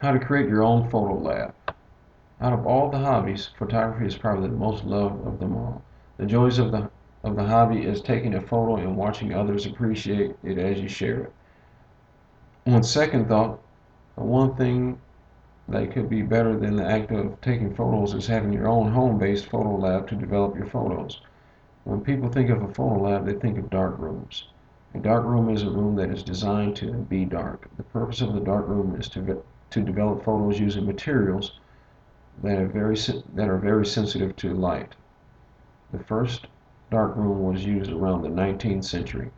How to create your own photo lab. Out of all the hobbies, photography is probably the most loved of them all. The joys of the hobby is taking a photo and watching others appreciate it as you share it. On second thought, the one thing that could be better than the act of taking photos is having your own home-based photo lab to develop your photos. When people think of a photo lab, they think of dark rooms. A dark room is a room that is designed to be dark. The purpose of the dark room is to develop photos using materials that are very sensitive to light. The first darkroom was used around the 19th century.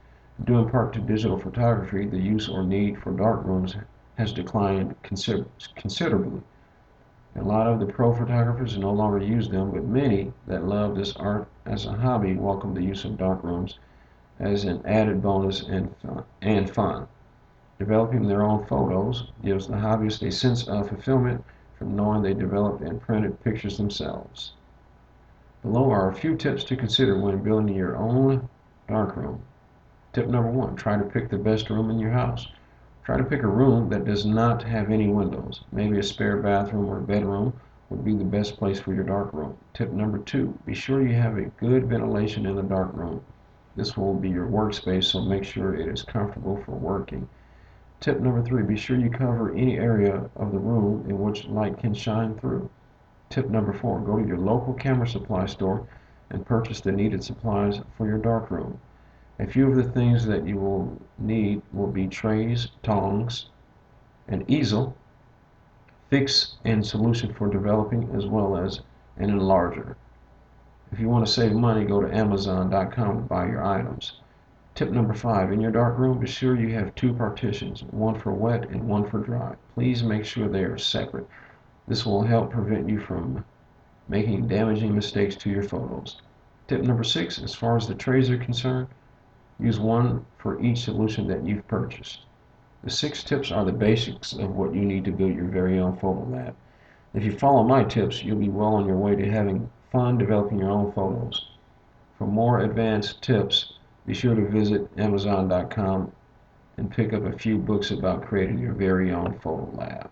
Due in part to digital photography, the use or need for darkrooms has declined considerably. A lot of the pro photographers no longer use them, but many that love this art as a hobby welcome the use of darkrooms as an added bonus and fun. Developing their own photos gives the hobbyist a sense of fulfillment from knowing they developed and printed pictures themselves. Below are a few tips to consider when building your own darkroom. Tip number one, try to pick the best room in your house. Try to pick a room that does not have any windows. Maybe a spare bathroom or bedroom would be the best place for your darkroom. Tip number two, be sure you have a good ventilation in the darkroom. This will be your workspace, so make sure it is comfortable for working. Tip number three, be sure you cover any area of the room in which light can shine through. Tip number four, go to your local camera supply store and purchase the needed supplies for your darkroom. A few of the things that you will need will be trays, tongs, an easel, fix and solution for developing, as well as an enlarger. If you want to save money, go to Amazon.com to buy your items. Tip number five, in your darkroom, be sure you have two partitions, one for wet and one for dry. Please make sure they are separate. This will help prevent you from making damaging mistakes to your photos. Tip number six, as far as the trays are concerned, use one for each solution that you've purchased. The six tips are the basics of what you need to build your very own photo lab. If you follow my tips, you'll be well on your way to having fun developing your own photos. For more advanced tips, be sure to visit Amazon.com and pick up a few books about creating your very own photo lab.